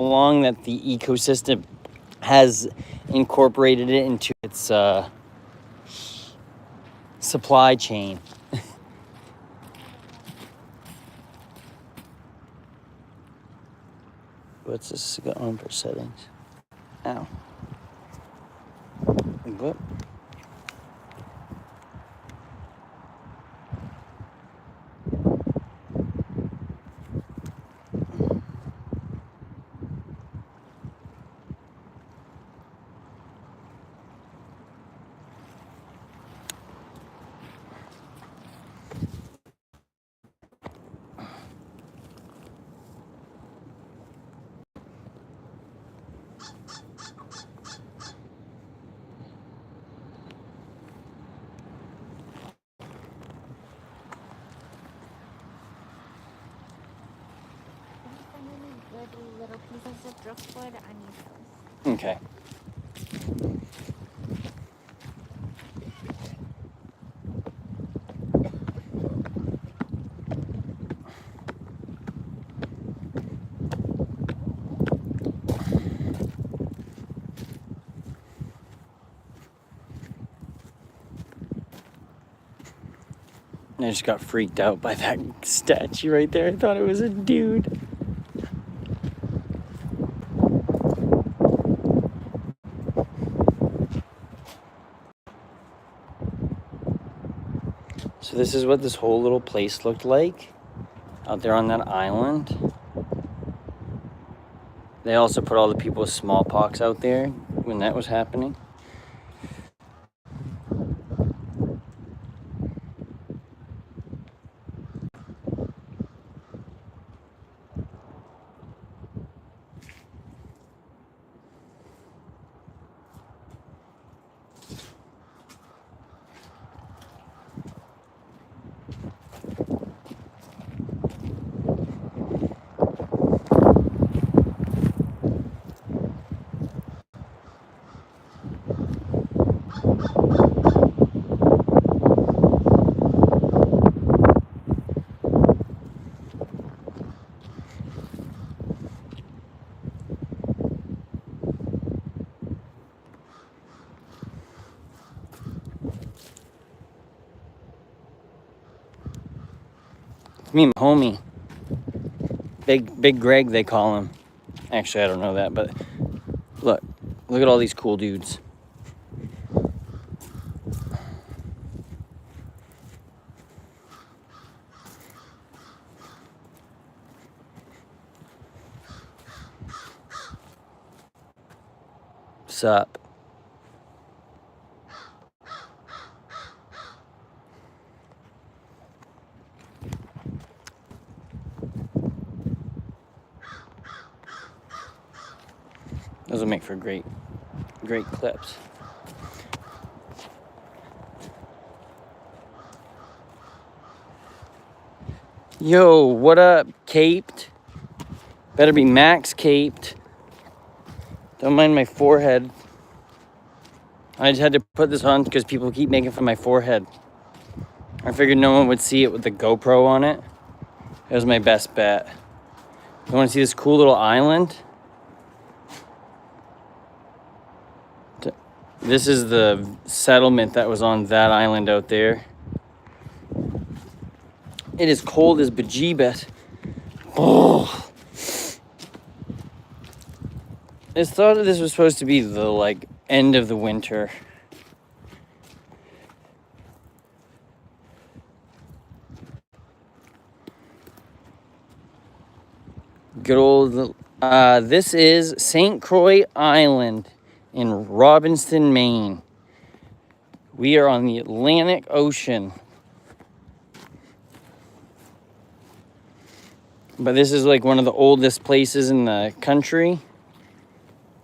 along that the ecosystem has incorporated it into its supply chain. What's this got on for settings? Ow. What? Little pieces of driftwood on your toes. Okay. I just got freaked out by that statue right there. I thought it was a dude. So this is what this whole little place looked like out there on that island. They also put all the people with smallpox out there when that was happening. It's me and my homie. Big Greg, they call him. Actually, I don't know that, but look at all these cool dudes. What's up? Those will make for great clips. Yo, what up, caped? Better be max caped. Don't mind my forehead. I just had to put this on because people keep making fun of my forehead. I figured no one would see it with the GoPro on it. It was my best bet. You want to see this cool little island? This is the settlement that was on that island out there. It is cold as bejeebus. Oh. I thought this was supposed to be the end of the winter. Good old. This is St. Croix Island in Robinson, Maine. We are on the Atlantic Ocean. But this is like one of the oldest places in the country.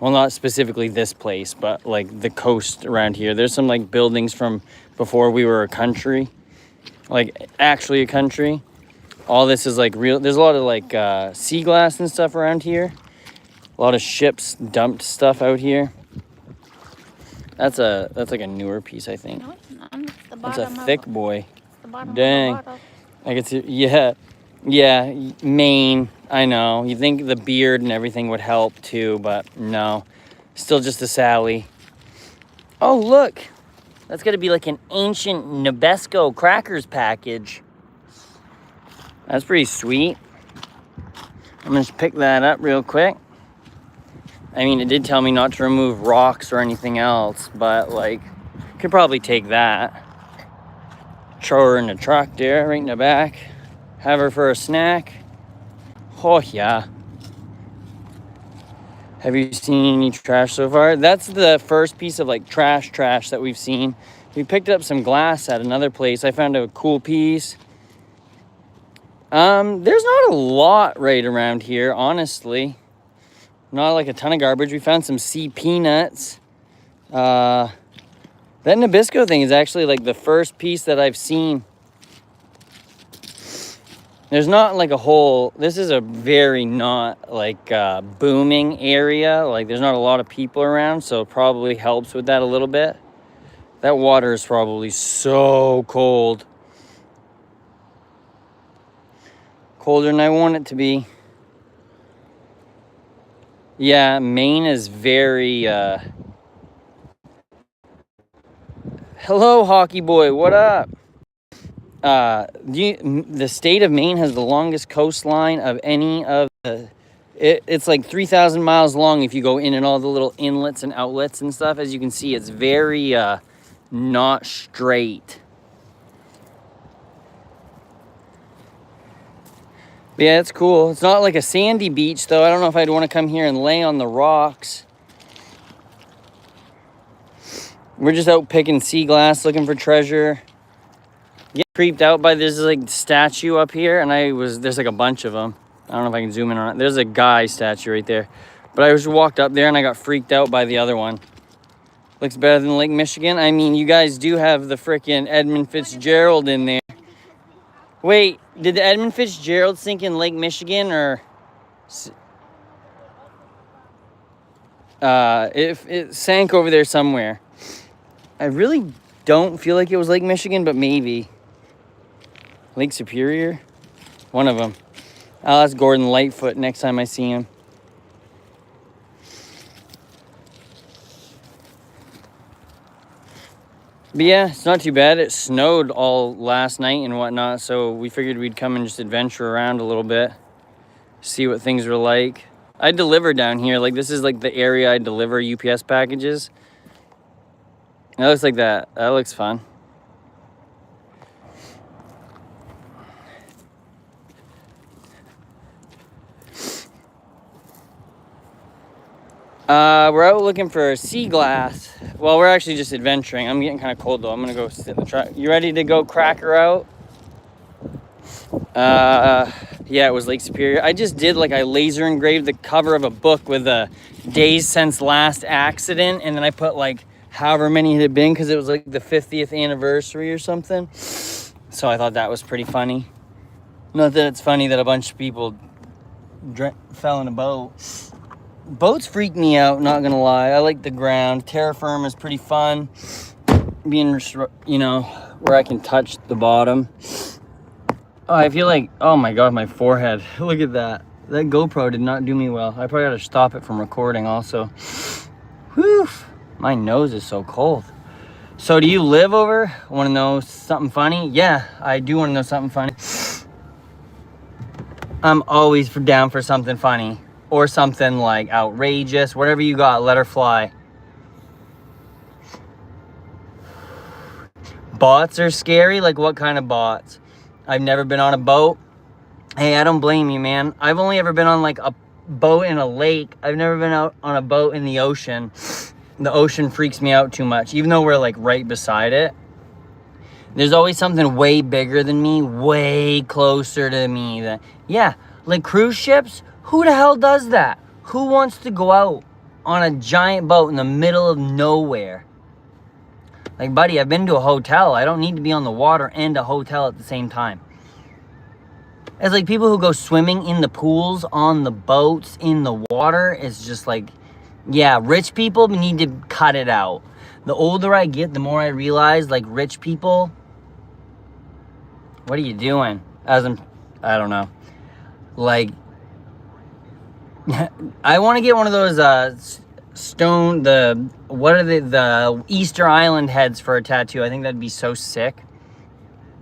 Well, not specifically this place, but like the coast around here. There's some like buildings from before we were a country. Like actually a country. All this is like real. There's a lot of like sea glass and stuff around here. A lot of ships dumped stuff out here. That's like a newer piece, I think. No, it's not. It's the That's a bottom thick boy. the bottom Dang. of the bottle. I can see, yeah. Yeah, Maine. I know. You think the beard and everything would help too, but no. Still just a Sally. Oh, look. That's got to be like an ancient Nabisco crackers package. That's pretty sweet. I'm going to just pick that up real quick. I mean, it did tell me not to remove rocks or anything else, but like, could probably take that. Throw her in the truck there, right in the back. Have her for a snack. Oh, yeah. Have you seen any trash so far? That's the first piece of like trash that we've seen. We picked up some glass at another place. I found a cool piece. There's not a lot right around here, honestly. Not like a ton of garbage. We found some sea peanuts. That Nabisco thing is actually like the first piece that I've seen. There's not like a whole, this is a very not like booming area. Like there's not a lot of people around, so it probably helps with that a little bit. That water is probably so cold. Colder than I want it to be. Yeah, Maine is very, hello, hockey boy, what up? The state of Maine has the longest coastline of any of the, it's like 3,000 miles long if you go in and all the little inlets and outlets and stuff. As you can see, it's very not straight. But yeah, it's cool. It's not like a sandy beach, though. I don't know if I'd want to come here and lay on the rocks. We're just out picking sea glass, looking for treasure. Get creeped out by this like statue up here, and there's like a bunch of them. I don't know if I can zoom in on it. There's a guy statue right there. But I just walked up there and I got freaked out by the other one. Looks better than Lake Michigan. I mean, you guys do have the frickin' Edmund Fitzgerald in there. Wait, did the Edmund Fitzgerald sink in Lake Michigan, or if it sank over there somewhere? I really don't feel like it was Lake Michigan, but maybe Lake Superior, one of them. I'll ask Gordon Lightfoot next time I see him. But yeah, it's not too bad. It snowed all last night and whatnot, so we figured we'd come and just adventure around a little bit, see what things were like. I deliver down here. Like, this is like the area I deliver UPS packages. It looks like that. That looks fun. We're out looking for sea glass. Well, we're actually just adventuring. I'm getting kind of cold though. I'm gonna go sit in the truck. You ready to go crack her out? Yeah, it was Lake Superior. I just did like I laser engraved the cover of a book with the days since last accident, and then I put like however many it had been because it was like the 50th anniversary or something. So I thought that was pretty funny. Not that it's funny that a bunch of people fell in a boat. Boats freak me out, not gonna lie. I like the ground. Terra firma is pretty fun. Being, you know, where I can touch the bottom. Oh, I feel like, oh my God, my forehead. Look at that. That GoPro did not do me well. I probably gotta stop it from recording also. Whew, my nose is so cold. So do you live over? Wanna know something funny? Yeah, I do wanna know something funny. I'm always down for something funny. Or something like outrageous. Whatever you got, let her fly. Bots are scary? Like what kind of bots? I've never been on a boat. Hey, I don't blame you, man. I've only ever been on like a boat in a lake. I've never been out on a boat in the ocean. The ocean freaks me out too much. Even though we're like right beside it. There's always something way bigger than me. Way closer to me. Yeah, like cruise ships. Who the hell does that? Who wants to go out on a giant boat in the middle of nowhere? Like, buddy, I've been to a hotel. I don't need to be on the water and a hotel at the same time. It's like people who go swimming in the pools, on the boats, in the water. It's just like, yeah, rich people need to cut it out. The older I get, the more I realize, like, rich people, what are you doing? I don't know. Like, I want to get one of those what are the Easter Island heads for a tattoo. I think that'd be so sick.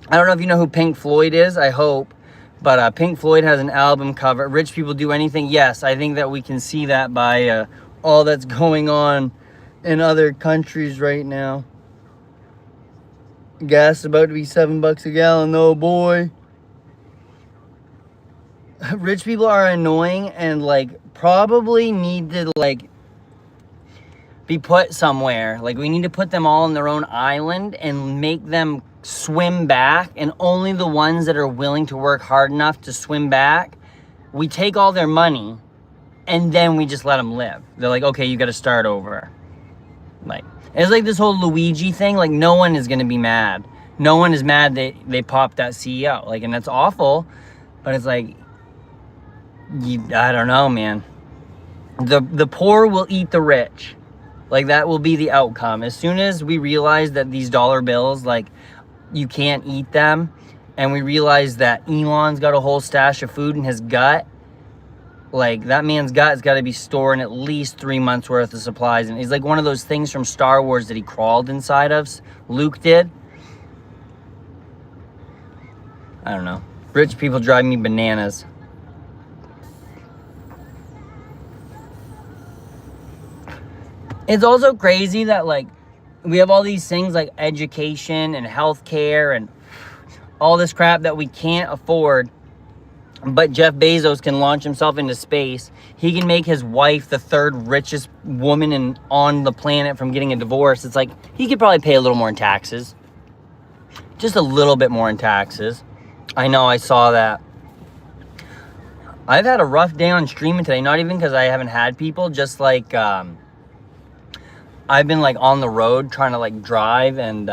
I don't know if you know who Pink Floyd is. I hope. But Pink Floyd has an album cover. Rich people do anything. Yes, I think that we can see that by all that's going on in other countries right now. Gas is about to be $7 a gallon though, boy. Rich people are annoying and like probably need to like be put somewhere. Like we need to put them all on their own island and make them swim back, and only the ones that are willing to work hard enough to swim back, we take all their money and then we just let them live. They're like, okay, you got to start over. Like, it's like this whole Luigi thing. Like, no one is going to be mad. No one is mad that they popped that CEO. Like, and that's awful, but it's like, I don't know, man. The poor will eat the rich. Like, that will be the outcome. As soon as we realize that these dollar bills, like, you can't eat them, and we realize that Elon's got a whole stash of food in his gut, like, that man's gut's got to be storing at least 3 months worth of supplies. And he's like one of those things from Star Wars that he crawled inside of. Luke did. I don't know. Rich people drive me bananas. It's also crazy that, like, we have all these things like education and healthcare and all this crap that we can't afford, but Jeff Bezos can launch himself into space. He can make his wife the third richest woman on the planet from getting a divorce. It's like, he could probably pay a little more in taxes. Just a little bit more in taxes. I know, I saw that. I've had a rough day on streaming today, not even because I haven't had people, just like, I've been like on the road trying to like drive, and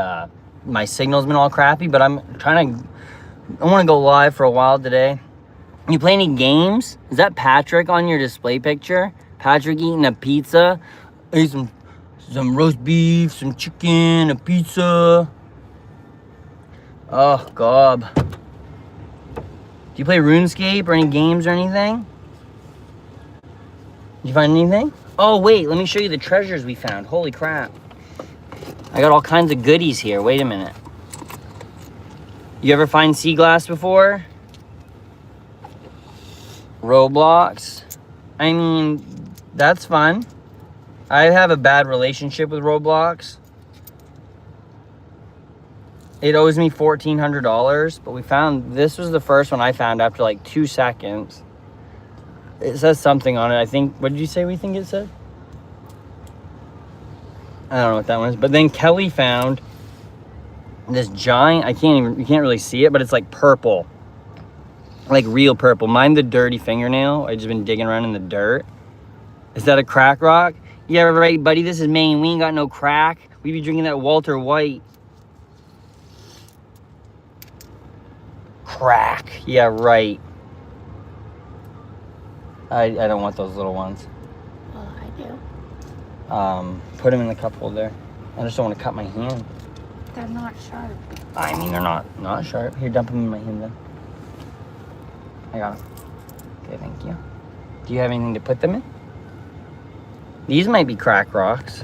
my signal's been all crappy, but I want to go live for a while today. You play any games? Is that Patrick on your display picture? Patrick eating a pizza? Ate some roast beef, some chicken, a pizza. Oh, God. Do you play RuneScape or any games or anything? Did you find anything? Oh, wait, let me show you the treasures we found. Holy crap. I got all kinds of goodies here. Wait a minute. You ever find sea glass before? Roblox. I mean, that's fun. I have a bad relationship with Roblox. It owes me $1,400, but we found, this was the first one I found after like 2 seconds. It says something on it. I think, what did you say we think it said? I don't know what that one is. But then Kelly found this giant, you can't really see it, but it's like purple. Like real purple. Mine the dirty fingernail. I just been digging around in the dirt. Is that a crack rock? Yeah, right, buddy. This is Maine. We ain't got no crack. We be drinking that Walter White. Crack. Yeah, right. I don't want those little ones. Oh, I do. Put them in the cup holder. I just don't want to cut my hand. They're not sharp. I mean, they're not sharp. Here, dump them in my hand then. I got them. Okay, thank you. Do you have anything to put them in? These might be crack rocks.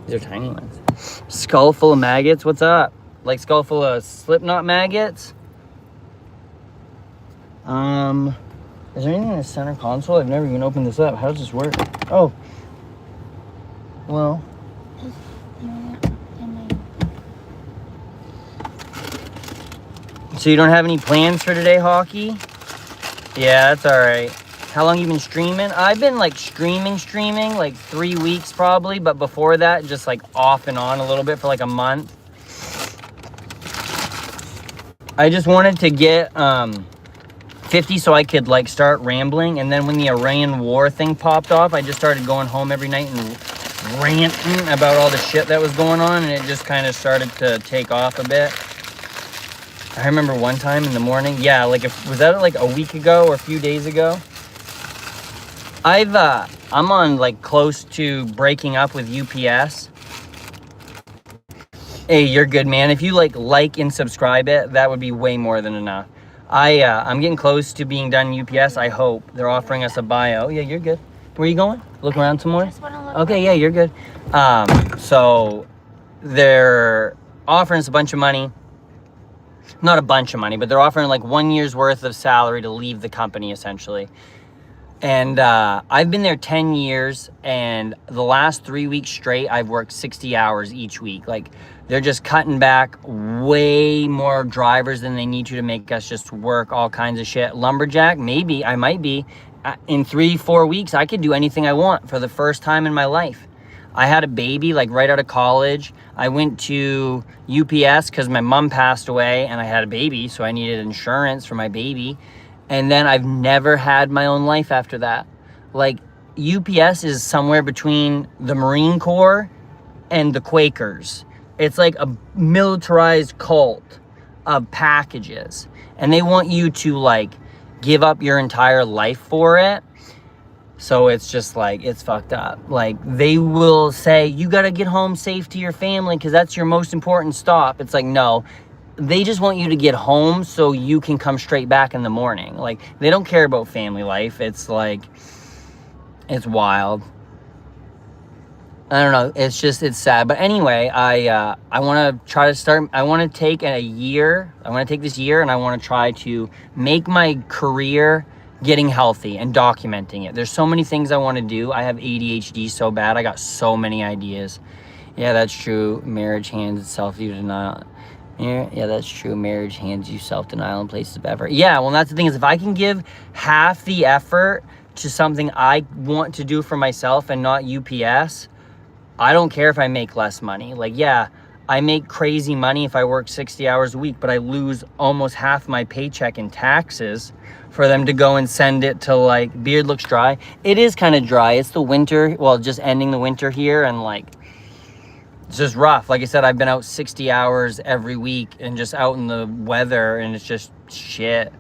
These are tiny ones. Skull full of maggots. What's up? Like skull full of Slipknot maggots? Is there anything in the center console? I've never even opened this up. How does this work? Oh. Well. So you don't have any plans for today, Hockey? Yeah, that's all right. How long you been streaming? I've been like streaming like 3 weeks probably, but before that, just like off and on a little bit for like a month. I just wanted to get 50 so I could like start rambling, and then when the Iran war thing popped off, I just started going home every night and ranting about all the shit that was going on, and it just kind of started to take off a bit. I remember one time in the morning, yeah, like was that like a week ago or a few days ago? I'm on like close to breaking up with UPS. Hey, you're good, man. If you like and subscribe it, that would be way more than enough. I'm getting close to being done UPS. I hope they're offering us a bio. Yeah, you're good. Where are you going? Look around some more. Just want to look. Okay, yeah, you're good. So they're offering us a bunch of money. Not a bunch of money, but they're offering like 1 year's worth of salary to leave the company essentially. And I've been there 10 years, and the last 3 weeks straight, I've worked 60 hours each week. Like, they're just cutting back way more drivers than they need to make us just work all kinds of shit. Lumberjack, maybe, I might be. In 3-4 weeks, I could do anything I want for the first time in my life. I had a baby, like, right out of college. I went to UPS because my mom passed away, and I had a baby, so I needed insurance for my baby. And then I've never had my own life after that. Like, UPS is somewhere between the Marine Corps and the Quakers. It's like a militarized cult of packages. And they want you to, like, give up your entire life for it. So it's just like, it's fucked up. Like, they will say, you gotta get home safe to your family because that's your most important stop. It's like, no. They just want you to get home so you can come straight back in the morning. Like, they don't care about family life. It's like, it's wild. I don't know. It's just, it's sad. But anyway, I want to try to start, I want to take a year. I want to take this year and I want to try to make my career getting healthy and documenting it. There's so many things I want to do. I have ADHD so bad. I got so many ideas. Yeah, that's true. Marriage hands itself you denial. Yeah, that's true. Marriage hands you self-denial in places of effort. Yeah, well, that's the thing is if I can give half the effort to something I want to do for myself and not UPS, I don't care if I make less money. Like, yeah, I make crazy money if I work 60 hours a week, but I lose almost half my paycheck in taxes for them to go and send it to, like, beard looks dry. It is kind of dry. It's the winter. Well, just ending the winter here and, like, it's just rough. Like I said, I've been out 60 hours every week and just out in the weather, and it's just shit.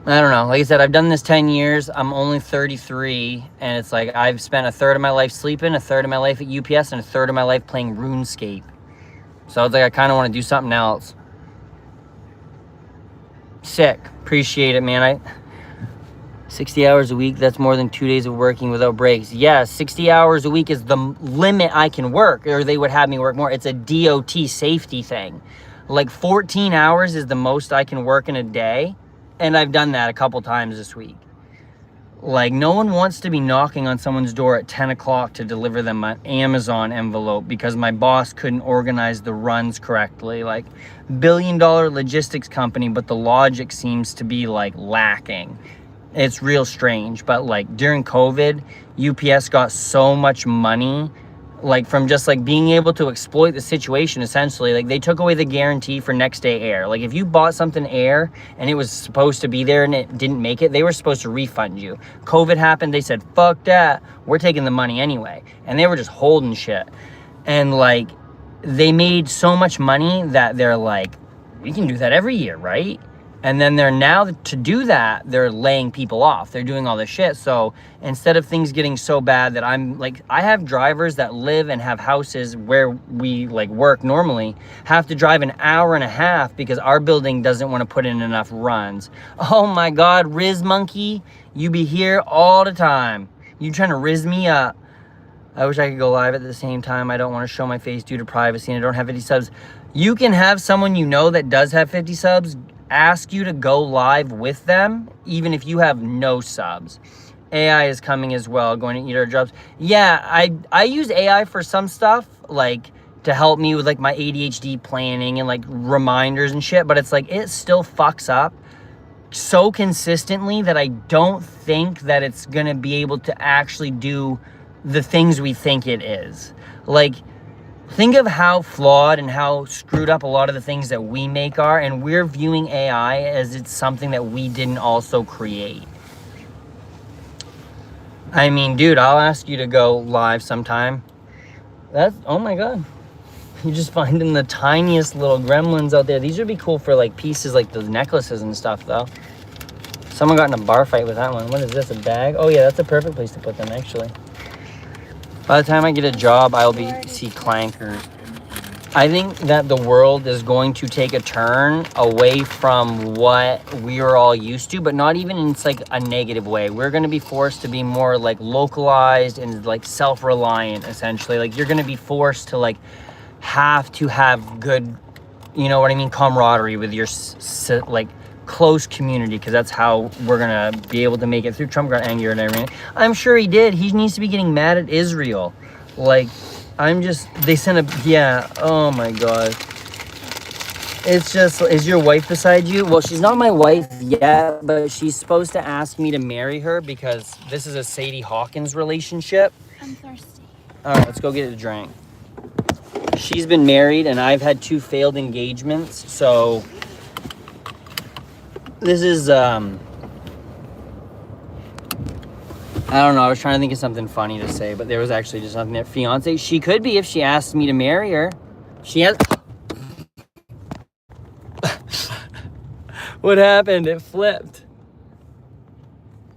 I don't know. Like I said, I've done this 10 years. I'm only 33, and it's like I've spent a third of my life sleeping, a third of my life at UPS, and a third of my life playing RuneScape. So it's like I kind of want to do something else. Sick. Appreciate it, man. 60 hours a week, that's more than 2 days of working without breaks. Yeah, 60 hours a week is the limit I can work, or they would have me work more. It's a DOT safety thing. Like 14 hours is the most I can work in a day, and I've done that a couple times this week. Like, no one wants to be knocking on someone's door at 10 o'clock to deliver them an Amazon envelope because my boss couldn't organize the runs correctly. Like, billion-dollar logistics company, but the logic seems to be, like, lacking. It's real strange, but like during COVID, UPS got so much money, like from just like being able to exploit the situation essentially. Like they took away the guarantee for next day air. Like if you bought something air and it was supposed to be there and it didn't make it, they were supposed to refund you. COVID happened, they said, fuck that, we're taking the money anyway. And they were just holding shit. And like, they made so much money that they're like, we can do that every year, right? And then they're now, to do that, they're laying people off. They're doing all this shit. So instead of things getting so bad that I'm like, I have drivers that live and have houses where we like work normally, have to drive an hour and a half because our building doesn't want to put in enough runs. Oh my God, Riz Monkey, you be here all the time. You trying to riz me up. I wish I could go live at the same time. I don't want to show my face due to privacy and I don't have 50 subs. You can have someone you know that does have 50 subs ask you to go live with them, even if you have no subs. AI is coming as well, going to eat our jobs. Yeah, I use AI for some stuff, like to help me with like my ADHD planning and like reminders and shit, but it's like it still fucks up so consistently that I don't think that it's gonna be able to actually do the things we think it is. Like, think of how flawed and how screwed up a lot of the things that we make are, and we're viewing AI as it's something that we didn't also create. I mean, dude, I'll ask you to go live sometime. That's, oh my God. You're just finding the tiniest little gremlins out there. These would be cool for like pieces like the necklaces and stuff though. Someone got in a bar fight with that one. What is this, a bag? Oh yeah, that's a perfect place to put them actually. By the time I get a job, I'll be see clankers. I think that the world is going to take a turn away from what we are all used to, but not even in like a negative way. We're going to be forced to be more like localized and like self-reliant, essentially. Like you're going to be forced to like have to have good, you know what I mean, camaraderie with your like close community, because that's how we're going to be able to make it through. Trump got angry and everything. I'm sure he did. He needs to be getting mad at Israel. Like, they sent a, yeah, oh my God. It's just, is your wife beside you? Well, she's not my wife yet, but she's supposed to ask me to marry her because this is a Sadie Hawkins relationship. I'm thirsty. All right, let's go get a drink. She's been married and I've had 2 failed engagements, so this is, I don't know, I was trying to think of something funny to say, but there was actually just nothing there. Fiance, she could be if she asked me to marry her. She has... What happened? It flipped.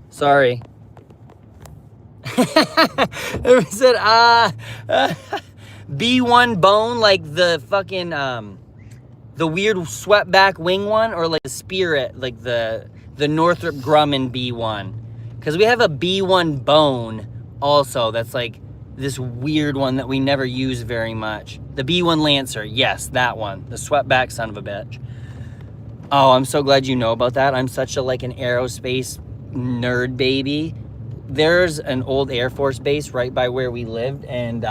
Sorry. It said, B1 bone, like the fucking, the weird swept back wing one, or like the Spirit, like the Northrop Grumman B1. Because we have a B1 bone also that's like this weird one that we never use very much. The B1 Lancer, yes, that one. The swept back son of a bitch. Oh, I'm so glad you know about that. I'm such a like an aerospace nerd baby. There's an old Air Force base right by where we lived, and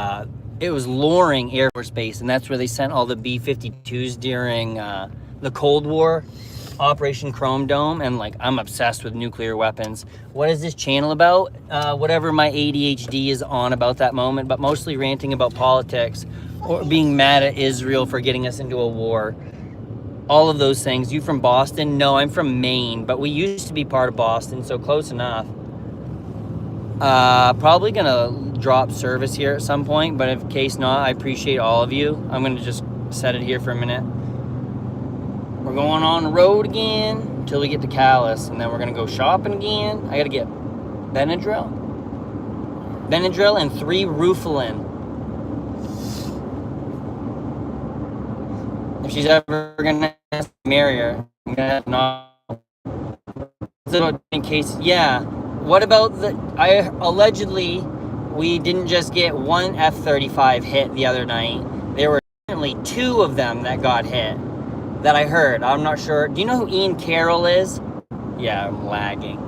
it was Loring Air Force Base, and that's where they sent all the B-52s during the Cold War, Operation Chrome Dome, and like I'm obsessed with nuclear weapons. What is this channel about? Whatever my ADHD is on about that moment, but mostly ranting about politics or being mad at Israel for getting us into a war. All of those things. You from Boston? No, I'm from Maine, but we used to be part of Boston, so close enough. Probably gonna drop service here at some point, but in case not, I appreciate all of you. I'm gonna just set it here for a minute. We're going on the road again until we get to Calais, and then we're gonna go shopping again. I gotta get Benadryl and 3 Rufalin. If she's ever gonna ask me to marry her, I'm gonna have to not. In case, yeah. What about allegedly, we didn't just get 1 F-35 hit the other night. There were apparently 2 of them that got hit. That I heard. I'm not sure. Do you know who Ian Carroll is? Yeah, I'm lagging.